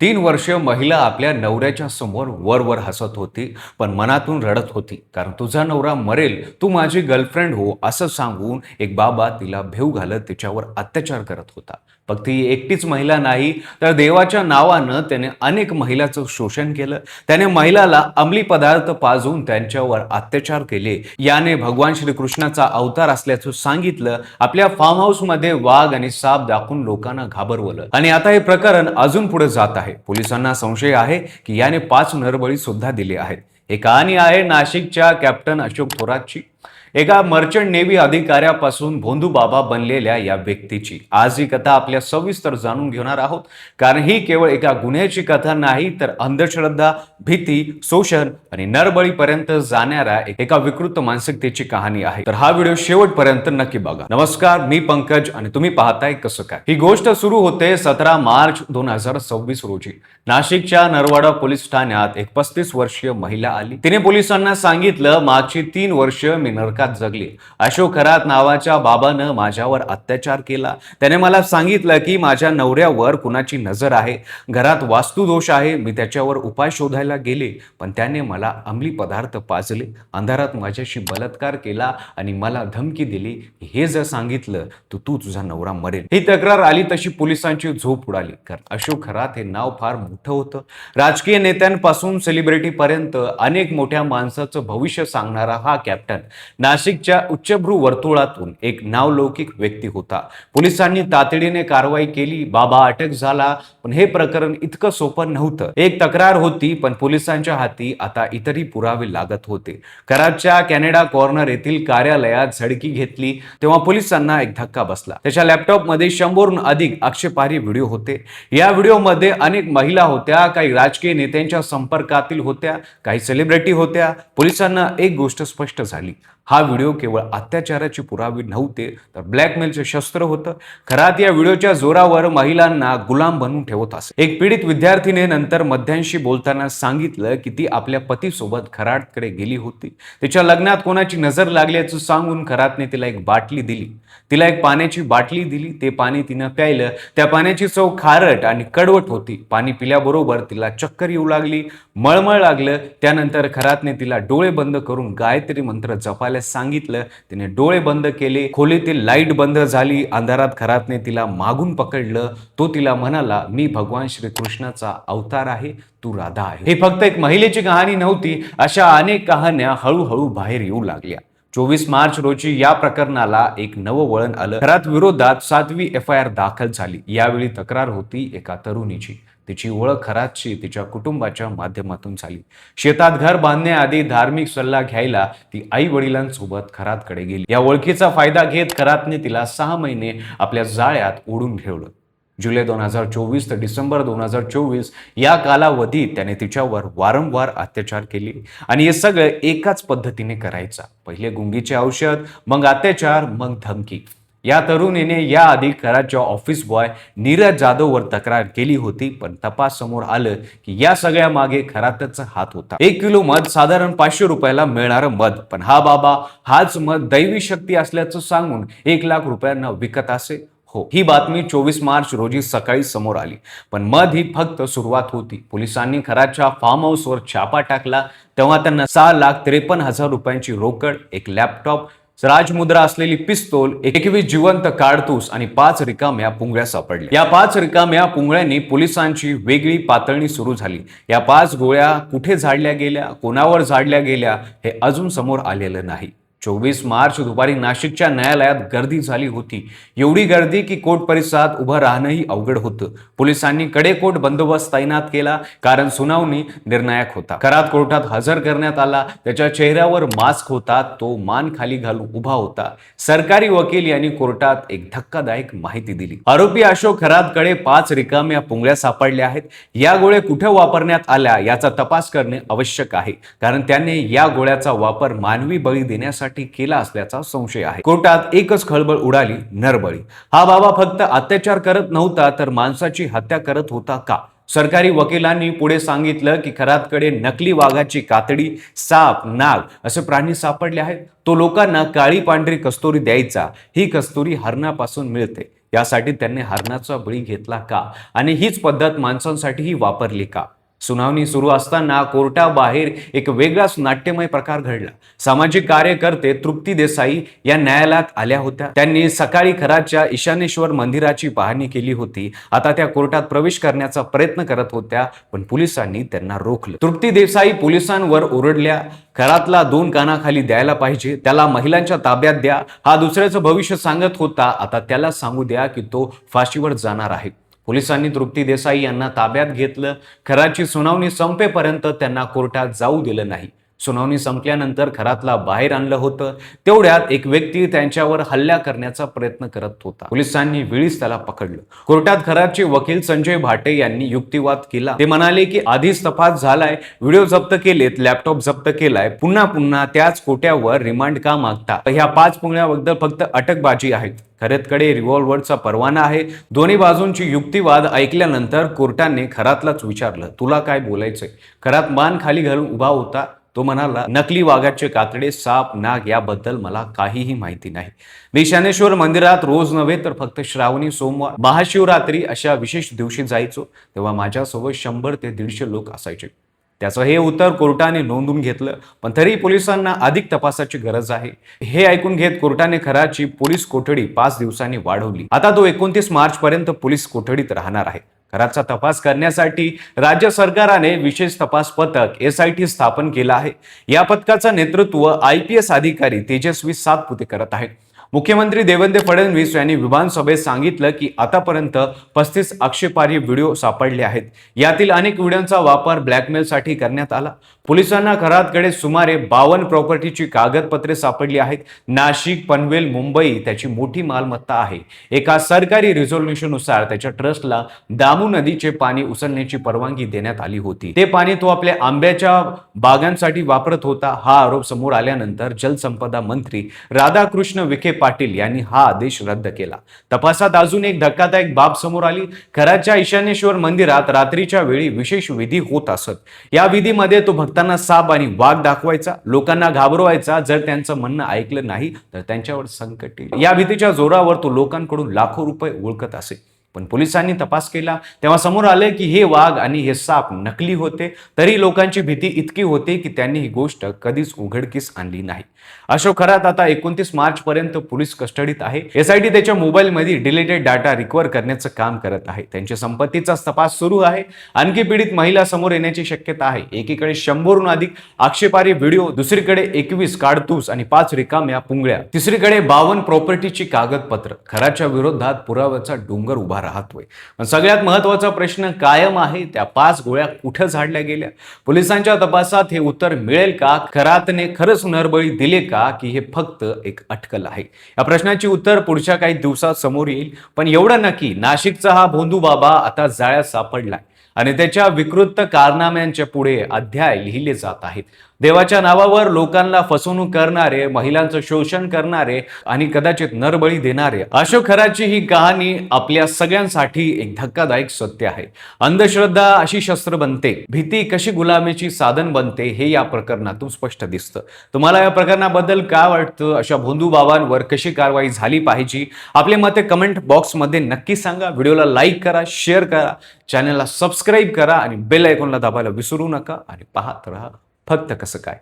3 वर्ष महिला आपल्या नवऱ्याच्या समोर वर हसत होती, पण मनातून रडत होती. कारण तुझा नवरा मरेल, तू माझी गर्लफ्रेंड हो, असं सांगून एक बाबा तिला भेव घालत तिच्यावर अत्याचार करत होता. फक्त ही एकटीच महिला नाही, तर देवाच्या नावानं त्याने अनेक महिलांचं शोषण केलं. त्याने महिलाला अंमली पदार्थ पाजून त्यांच्यावर अत्याचार केले. याने भगवान श्रीकृष्णाचा अवतार असल्याचं सांगितलं. आपल्या फार्म हाऊस मध्ये वाघ आणि साप दाखवून लोकांना घाबरवलं. आणि आता हे प्रकरण अजून पुढे जात आहे. पोलिसांना संशय आहे की याने 5 नरबळी सुद्धा दिले आहेत. ही कहाणी आहे नाशिकच्या कॅप्टन अशोक थोरातची. एका मर्चंट नेव्ही अधिकाऱ्यापासून भोंदू बाबा बनलेल्या या व्यक्तीची आज ही कथा आपल्या सविस्तर जाणून घेणार आहोत. कारण ही केवळ एका गुन्ह्याची कथा नाही, तर अंधश्रद्धा, भीती, शोषण आणि नरबळीपर्यंत जाणाऱ्या एका विकृत मानसिकतेची कहाणी आहे. तर हा व्हिडिओ शेवटपर्यंत नक्की बघा. नमस्कार, मी पंकज आणि तुम्ही पाहताय कसं काय. ही गोष्ट सुरू होते 17 मार्च 2026 रोजी. नाशिकच्या नरवाडा पोलीस ठाण्यात एक 35 वर्षीय महिला आली. तिने पोलिसांना सांगितलं, मागची 3 वर्ष मी नरकात जगली. अशोक खरात नावाच्या बाबानं माझ्यावर अत्याचार केला. त्याने मला सांगितलं की माझ्या नवऱ्यावर कुणाची नजर आहे, घरात वास्तुदोष आहे. मी त्याच्यावर उपाय शोधायला गेले, पण त्याने मला अंमली पदार्थ पाजले, अंधारात माझ्याशी बलात्कार केला आणि मला धमकी दिली. हे जर सांगितलं तू तुझा नवरा मरेल. ही तक्रार आली तशी पोलिसांची झोप उडाली. कारण अशोक खरात हे नाव फार मोठं होतं. राजकीय नेत्यांपासून सेलिब्रिटी पर्यंत अनेक मोठ्या माणसाचं भविष्य सांगणारा हा कॅप्टन नाशिकच्या उच्चभ्रू वर्तुळातून एक नावलौकिक व्यक्ती होता. पोलिसांनी तातडीने कारवाई केली. बाबा अटक झाला. पण हे प्रकरण इतकं सोपं नव्हतं. एक तक्रार होती, पण पोलिसांच्या हाती आता इतरही पुरावे लागत होते. कराडच्या कॅनडा कॉर्नर येथील कार्यालयात झडकी घेतली तेव्हा पोलिसांना एक धक्का बसला. त्याच्या लॅपटॉपमध्ये 100हून अधिक आक्षेपार्ह व्हिडिओ होते. या व्हिडिओमध्ये अनेक महिला होत्या, काही राजकीय नेत्यांच्या संपर्कातील होत्या, काही सेलिब्रिटी होत्या. पोलिसांना एक गोष्ट स्पष्ट झाली, हा व्हिडिओ केवळ अत्याचाराचे पुरावे नव्हते, तर ब्लॅकमेलचे शस्त्र होतं. खरात या व्हिडिओच्या जोरावर महिलांना गुलाम बनवून ठेवत असे. एक पीडित विद्यार्थिनी नंतर मध्यांशी बोलताना सांगितलं की ती आपल्या पतीसोबत खरातकडे गेली होती. तिच्या लग्नात कोणाची नजर लागल्याचं सांगून खरातने तिला एक बाटली दिली. तिला एक पाण्याची बाटली दिली. ते पाणी तिनं प्यायलं. त्या पाण्याची चव खारट आणि कडवट होती. पाणी पिल्याबरोबर तिला चक्कर येऊ लागली, मळमळ लागलं. त्यानंतर खरातने तिला डोळे बंद करून गायत्री मंत्र जपायला सांगितलं. तिने डोळे बंद केले. खोलीतील लाईट बंद झाली. अंधारात खरातने तिला मागून पकडलं. तो तिला म्हणाला, मी भगवान श्रीकृष्णाचा अवतार आहे, तू राधा आहे. हे फक्त एक महिलेची कहाणी नव्हती. अशा अनेक कहाण्या हळूहळू बाहेर येऊ लागल्या. 24 मार्च रोजी या प्रकरणाला एक नवं वळण आलं. खरात विरोधात 7वी FIR दाखल झाली. यावेळी तक्रार होती एका तरुणीची. तिची ओळख खरातची तिच्या कुटुंबाच्या माध्यमातून झाली. शेतात घर बांधण्याआधी धार्मिक सल्ला घ्यायला ती आई वडिलांसोबत खरातकडे गेली. या ओळखीचा फायदा घेत खरातने तिला 6 महिने आपल्या जाळ्यात ओढून ठेवलं. जुलै 2024 ते डिसेंबर 2024 या कालावधीत त्याने तिच्यावर वारंवार अत्याचार केले. आणि हे सगळं एकाच पद्धतीने करायचा. पहिले गुंगीचे औषध, मग अत्याचार, मग धमकी. या तरुणीने याआधी कराडच्या ऑफिस बॉय नीरज जाधववर तक्रार केली होती, पण तपास समोर आलं की या सगळ्या मागे खरातचा हात होता. 1 किलो मध साधारण 500 रुपयाला मिळणारं मध, पण हा बाबा हाच मध दैवी शक्ती असल्याचं सांगून 1 लाख रुपयांना विकत असे. हो, ही बातमी 24 मार्च रोजी सकाळी समोर आली. पण मध ही फक्त सुरुवात होती. पोलिसांनी खरातच्या फार्म हाऊसवर छापा टाकला तेव्हा त्यांना 6,53,000 रुपयांची रोकड, एक लॅपटॉप, राजमुद्रा असलेली पिस्तूल, 21 जिवंत काडतूस आणि 5 रिकाम्या पुंगळ्या सापडल्या. या 5 रिकाम्या पुंगळ्यांनी पोलिसांची वेगळी पातळणी सुरू झाली. या 5 गोळ्या कुठे झाडल्या गेल्या, कोणावर झाडल्या गेल्या हे अजून समोर आलेलं नाही. 24 मार्च दुपारी नाशिकच्या न्यायालयात गर्दी झाली होती. एवढी गर्दी की कोर्ट परिसरात उभं राहणंही अवघड होतं. पोलिसांनी कडेकोट बंदोबस्त तैनात केला, कारण सुनावणी निर्णायक होता. खरात कोर्टात हजर करण्यात आला. त्याच्या चेहऱ्यावर मास्क होता. तो मान खाली घालून उभा होता. सरकारी वकील यांनी कोर्टात एक धक्कादायक माहिती दिली. आरोपी अशोक खरातकडे 5 रिकाम्या पुंगळ्या सापडल्या आहेत. या गोळ्या कुठे वापरण्यात आल्या याचा तपास करणे आवश्यक आहे, कारण त्याने या गोळ्याचा वापर मानवी बळी देण्यासाठी केला असल्याचा संशय आहे. कोर्टात एकच खळबळ उडाली, नरबळी. हा बाबा फक्त अत्याचार करत नव्हता, तर माणसाची हत्या करत होता का? सरकारी वकिलांनी पुढे सांगितलं की खरातकडे नकली वाघाची कातडी, साप, नाग असे प्राणी सापडले आहेत. तो लोकांना काळी पांढरी कस्तुरी द्यायचा. ही कस्तुरी हरणापासून मिळते. यासाठी त्यांनी हरणाचा बळी घेतला का आणि हीच पद्धत माणसांसाठीही वापरली का? सुनावणी सुरू असताना कोर्टाबाहेर एक वेगळाच नाट्यमय प्रकार घडला. सामाजिक कार्यकर्ते तृप्ती देसाई या न्यायालयात आल्या होत्या. त्यांनी सकाळी खराच्या ईशानेश्वर मंदिराची पाहणी केली होती. आता त्या कोर्टात प्रवेश करण्याचा प्रयत्न करत होत्या, पण पोलिसांनी त्यांना रोखलं. तृप्ती देसाई पोलिसांवर ओरडल्या, घरातला 2 कानाखाली द्यायला पाहिजे, त्याला महिलांच्या ताब्यात द्या. हा दुसऱ्याचं भविष्य सांगत होता, आता त्याला सांगू द्या की तो फाशीवर जाणार आहे. पोलिसांनी तृप्ती देसाई यांना ताब्यात घेतलं. खराची सुनावणी संपेपर्यंत त्यांना कोर्टात जाऊ दिलं नाही. सुनावणी संपल्यानंतर खरातला बाहेर आणलं होतं. तेवढ्यात एक व्यक्ती त्यांच्यावर हल्ला करण्याचा प्रयत्न करत होता. पोलिसांनी वेळीच त्याला पकडलं. कोर्टात खराचे वकील संजय भाटे यांनी युक्तिवाद केला. ते म्हणाले की आधीच तपास झालाय, व्हिडिओ जप्त केलेत, लॅपटॉप जप्त केलाय, पुन्हा पुन्हा त्याच कोट्यावर रिमांड का मागता? ह्या 5 पुण्याबद्दल फक्त अटकबाजी आहेत. खरेतकडे रिव्हॉल्व्हरचा परवाना आहे. दोन्ही बाजूंची युक्तिवाद ऐकल्यानंतर कोर्टाने खरातलाच विचारलं, तुला काय बोलायचंय? खरात मान खाली घालून उभा होता. तो म्हणाला, नकली वाघाचे कातडे, साप, नाग याबद्दल मला काहीही माहिती नाही. मी शनेश्वर मंदिरात रोज नव्हे तर फक्त श्रावणी सोमवार, महाशिवरात्री अशा विशेष दिवशी जायचो. तेव्हा माझ्यासोबत 100 ते 150 लोक असायचे. त्याचं हे उत्तर कोर्टाने नोंदून घेतलं, पण तरी पोलिसांना अधिक तपासाची गरज आहे. हे ऐकून घेत कोर्टाने खराची पोलीस कोठडी 5 दिवसांनी वाढवली. आता तो 29 मार्च पर्यंत पोलीस कोठडीत राहणार आहे. खराचा तपास करण्यासाठी राज्य सरकारने विशेष तपास पथक SIT स्थापन केलं आहे. या पथकाचं नेतृत्व IPS अधिकारी तेजस्वी सातपुते करत आहेत. मुख्यमंत्री देवेंद्र फडणवीस यांनी विधानसभेत सांगितलं की आतापर्यंत 35 आक्षेपार्ह व्हिडिओ सापडले आहेत. यातील अनेक व्हिडिओचा वापर ब्लॅकमेलसाठी करण्यात आला. पोलिसांना खरातकडे सुमारे 52 प्रॉपर्टीची कागदपत्रे सापडली आहेत. नाशिक, पनवेल, मुंबई त्याची मोठी मालमत्ता आहे. एका सरकारी रिझोल्युशननुसार त्याच्या ट्रस्टला दामू नदीचे पाणी उचलण्याची परवानगी देण्यात आली होती. ते पाणी तो आपल्या आंब्याच्या बागांसाठी वापरत होता. हा आरोप समोर आल्यानंतर जलसंपदा मंत्री राधाकृष्ण विखे पाटील यांनी हा आदेश रद्द केला. तपासात अजून एक धक्कादायक बाब समोर आली. खराच्या ईशानेश्वर मंदिरात रात्रीच्या वेळी विशेष विधी होत असत. या विधीमध्ये तो भक्तांना साप आणि वाघ दाखवायचा, लोकांना घाबरवायचा. जर त्यांचं म्हणणं ऐकलं नाही तर त्यांच्यावर संकट येईल, या भीतीच्या जोरावर तो लोकांकडून लाखो रुपये ओळखत असे. पण पोलिसांनी तपास केला तेव्हा समोर आले की हे वाघ आणि हे साप नकली होते. तरी लोकांची भीती इतकी होती की त्यांनी ही गोष्ट कधीच उघडकीस आणली नाही. अशोक खरात आता 29 मार्च पर्यंत पोलीस कस्टडीत आहे. SIT त्याच्या मोबाईलमध्ये डिलीटेड डाटा रिकव्हर करण्याचं काम करत आहे. त्यांच्या संपत्तीचा तपास सुरू आहे. आणखी पीडित महिला समोर येण्याची शक्यता आहे. एकीकडे 100हून अधिक आक्षेपार्ह व्हिडिओ, दुसरीकडे 21 काडतूस आणि 5 रिकाम्या पुंगळ्या, तिसरीकडे 52 प्रॉपर्टीची कागदपत्र. खराच्या विरोधात पुराव्याचा डोंगर उभा राहतोय. पण सगळ्यात महत्त्वाचा प्रश्न कायम आहे, त्या 5 गोळ्या कुठे झाडल्या गेल्या? पोलिसांच्या तपासात हे उत्तर मिळेल का? खरातने खरंच नरबळी दिले का की हे फक्त एक अटकल आहे? या प्रश्नाची उत्तर पुढच्या काही दिवसात समोर येईल. पण एवढं नक्की, नाशिकचा हा भोंदू बाबा आता जाळ्यात सापडलाय आणि त्याच्या विकृत कारनाम्यांच्या पुढे अध्याय लिहिले जात आहेत. देवाच्या नावावर लोकांना फसवणूक करणारे, महिलांचं शोषण करणारे आणि कदाचित नरबळी देणारे अशोक खराची ही कहाणी आपल्या सगळ्यांसाठी एक धक्कादायक सत्य आहे. अंधश्रद्धा अशी शस्त्र बनते, भीती कशी गुलामीची साधन बनते हे या प्रकरणातून स्पष्ट दिसतं. तुम्हाला या प्रकरणाबद्दल काय वाटतं? अशा भोंदू बाबांवर कशी कारवाई झाली पाहिजे? आपले मते कमेंट बॉक्समध्ये नक्की सांगा. व्हिडिओला लाईक करा, शेअर करा, चॅनलला सबस्क्राईब करा आणि बेल आयकॉनला दाबायला विसरू नका. आणि पाहत राहा फक्त कसं काय.